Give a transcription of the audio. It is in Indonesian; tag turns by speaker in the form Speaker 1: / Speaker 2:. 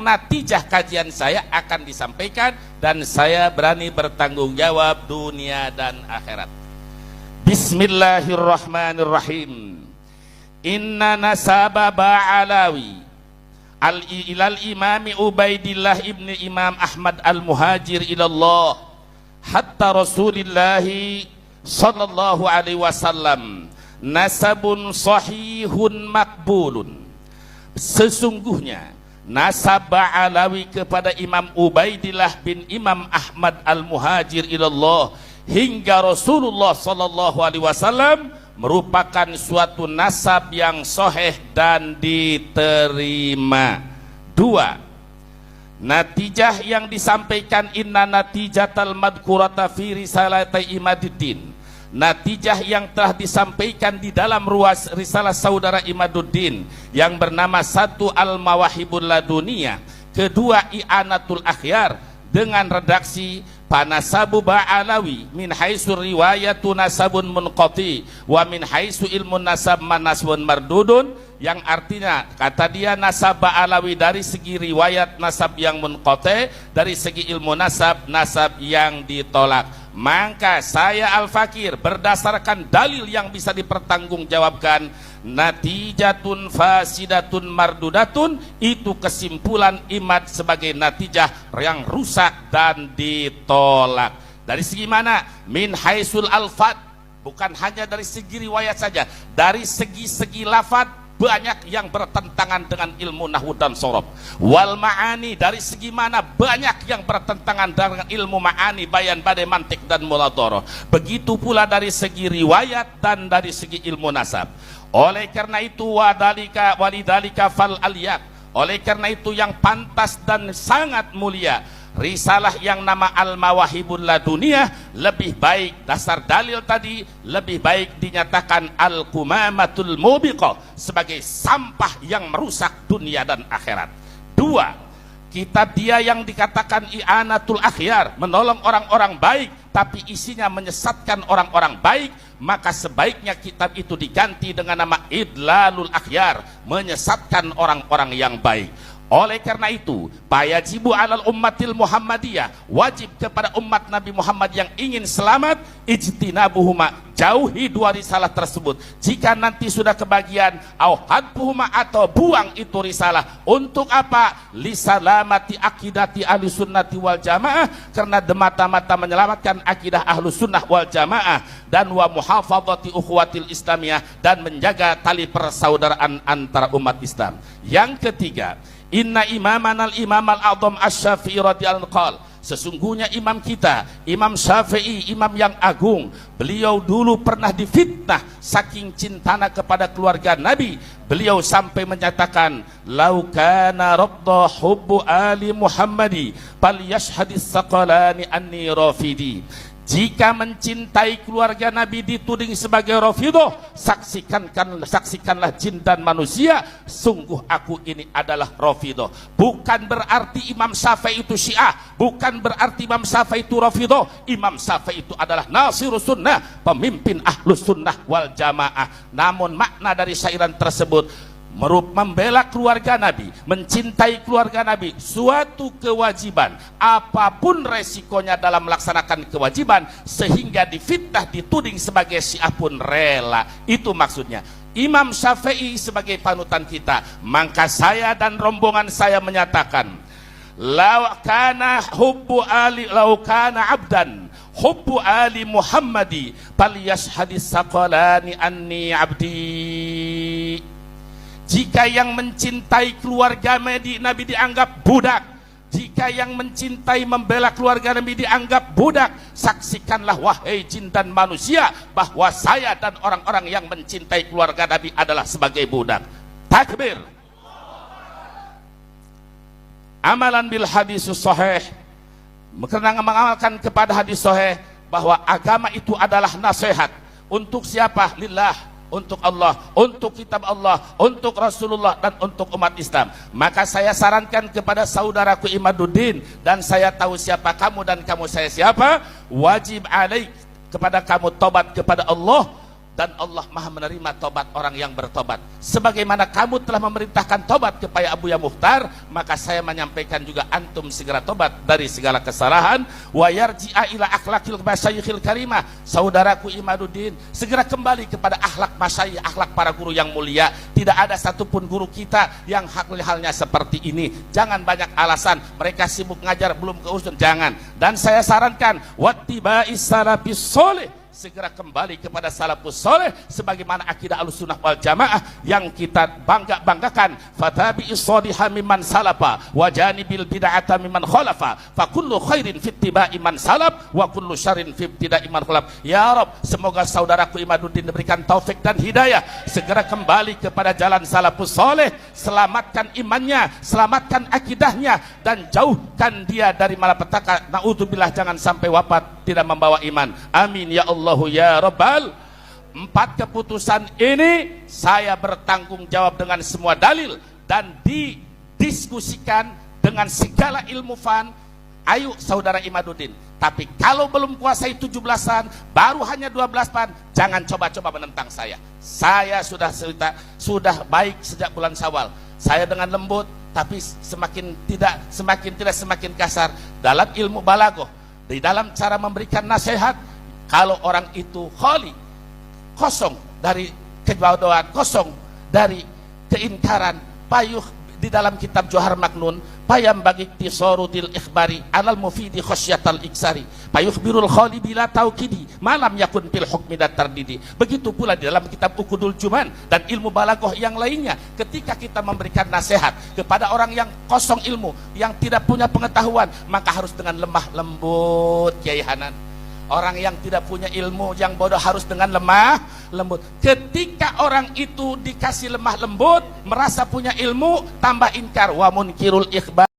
Speaker 1: natijah kajian saya akan disampaikan dan saya berani bertanggung jawab dunia dan akhirat. Bismillahirrahmanirrahim. Inna nasaba ba'alawi ilal imami Ubaidillah ibni Imam Ahmad al-Muhajir ilallah hatta Rasulillahi sallallahu alaihi wasallam nasabun sahihun makbulun. Sesungguhnya nasab Alawi kepada Imam Ubaidillah bin Imam Ahmad al-Muhajir ilallah hingga Rasulullah sallallahu alaihi wasallam merupakan suatu nasab yang sahih dan diterima. Dua, natijah yang disampaikan inna natijatal madkurata fi risalati Imaduddin, natijah yang telah disampaikan di dalam ruas risalah saudara Imaduddin yang bernama satu Al-Mawahibul Laduniyah, kedua I'anatul Akhyar dengan redaksi panasabu ba'alawi min haitsu riwayatu nasabun munqati wa min haitsu ilmun nasab manasbun mardudun, yang artinya kata dia nasab ba'alawi dari segi riwayat nasab yang munqati, dari segi ilmu nasab yang ditolak. Maka saya Al-Fakir berdasarkan dalil yang bisa dipertanggungjawabkan, natijatun fasidatun mardudatun, itu kesimpulan Imad sebagai natijah yang rusak dan ditolak. Dari segi mana? Min haisul alfat, bukan hanya dari segi riwayat saja, dari segi-segi lafad banyak yang bertentangan dengan ilmu nahwu dan sorob. Wal ma'ani, dari segi mana banyak yang bertentangan dengan ilmu ma'ani, bayan, badai, mantik dan muladharah. Begitu pula dari segi riwayat dan dari segi ilmu nasab. Oleh karena itu walidalika fal aliyat, oleh karena itu yang pantas dan sangat mulia risalah yang nama Al-Mawahibul Laduniyah lebih baik, dasar dalil tadi lebih baik dinyatakan Al-Qumamatul Mubiqah sebagai sampah yang merusak dunia dan akhirat. Dua, kitab dia yang dikatakan I'anatul Akhyar, menolong orang-orang baik tapi isinya menyesatkan orang-orang baik, maka sebaiknya kitab itu diganti dengan nama Idlalul Akhyar, menyesatkan orang-orang yang baik. Oleh karena itu, fayajibu alal ummatil Muhammadiyah, wajib kepada umat Nabi Muhammad yang ingin selamat, ijtinabuhuma, jauhi dua risalah tersebut. Jika nanti sudah kebagian, au hadbuhuma, atau buang itu risalah. Untuk apa? Lisalamati akidati ahli sunnati wal jamaah, karena demata-mata menyelamatkan akidah ahlu sunnah wal jamaah, dan wa muhafadhati ukhuwatil islamiyah, dan menjaga tali persaudaraan antara umat Islam. Yang ketiga, inna imamanal imamal a'zam asy-Syafi'i radhiyallahu anhu, sesungguhnya imam kita Imam Syafi'i, imam yang agung, beliau dulu pernah difitnah saking cintana kepada keluarga Nabi. Beliau sampai menyatakan, lau kana radda hubbu ali Muhammadi fal yashhadis saqalani anni rafidi. Jika mencintai keluarga Nabi dituding sebagai Rafidah, saksikanlah jin dan manusia, sungguh aku ini adalah Rafidah. Bukan berarti Imam Syafi'i itu Syiah, bukan berarti Imam Syafi'i itu Rafidah. Imam Syafi'i itu adalah Nasirus Sunnah, pemimpin Ahlus Sunnah wal Jamaah. Namun makna dari syairan tersebut membela keluarga Nabi, mencintai keluarga Nabi, suatu kewajiban, apapun resikonya dalam melaksanakan kewajiban, sehingga difitnah dituding sebagai Syiah pun rela. Itu maksudnya Imam Syafi'i sebagai panutan kita. Maka saya dan rombongan saya menyatakan, lau kana abdan hubbu ali Muhammadi falyashhadis saqalani anni abdi. Jika yang mencintai keluarga Nabi dianggap budak, jika yang mencintai membela keluarga Nabi dianggap budak, saksikanlah wahai jin dan manusia bahwa saya dan orang-orang yang mencintai keluarga Nabi adalah sebagai budak. Takbir. Amalan bil hadis sahih, karena mengamalkan kepada hadis sahih bahwa agama itu adalah nasihat. Untuk siapa? Lillah, untuk Allah, untuk kitab Allah, untuk Rasulullah, dan untuk umat Islam. Maka saya sarankan kepada saudaraku Imaduddin, dan saya tahu siapa kamu dan kamu saya siapa, wajib alaik kepada kamu tobat kepada Allah, dan Allah maha menerima tobat orang yang bertobat. Sebagaimana kamu telah memerintahkan tobat kepada Abuya Mukhtar, maka saya menyampaikan juga antum segera tobat dari segala kesalahan. Wa yarji'a ila akhlaqil masyayikhil karimah, saudaraku Imaduddin, segera kembali kepada akhlak masyayikh, akhlak para guru yang mulia. Tidak ada satupun guru kita yang halnya seperti ini. Jangan banyak alasan, mereka sibuk ngajar belum keusun, jangan. Dan saya sarankan wattiba'is salafis sholih, segera kembali kepada salafus soleh sebagaimana akidah Ahlussunnah wal Jamaah yang kita banggakan. Fatabi'is shaliha mimman salafa wa janibil bid'ata mimman khalafa fa kullu khairin fi ittiba'i man salaf wa kullu syarrin fi ibtida'i man khalaf. Ya Rabb, semoga saudaraku Imaduddin diberikan taufik dan hidayah, segera kembali kepada jalan salafus soleh, selamatkan imannya, selamatkan akidahnya, dan jauhkan dia dari malapetaka. Naudzubillah, jangan sampai wafat tidak membawa iman. Amin ya Allah ya Rabbal. 4 keputusan ini saya bertanggung jawab dengan semua dalil dan didiskusikan dengan segala ilmu fan. Ayo saudara Imaduddin, tapi kalau belum kuasai 17-an, baru hanya 12-an, jangan coba-coba menentang saya. Saya sudah baik sejak bulan Syawal. Saya dengan lembut, tapi semakin semakin kasar dalam ilmu balaghah, di dalam cara memberikan nasihat. Kalau orang itu khali, kosong dari kebodohan, kosong dari keingkaran, payuh di dalam kitab Johar Maknun, payam bagi tisorudil ikhbari alal mufidi khosyatal iksari, payuh birul khali bila taukidi malam yakun pil hukmi dan tardidi. Begitu pula di dalam kitab Ukudul Juman dan ilmu balaghah yang lainnya. Ketika kita memberikan nasihat kepada orang yang kosong ilmu, yang tidak punya pengetahuan, maka harus dengan lemah lembut, Kiai Hanan. Orang yang tidak punya ilmu, yang bodoh, harus dengan lemah lembut. Ketika orang itu dikasih lemah lembut, merasa punya ilmu, tambah inkar. Wa munkirul ikhbar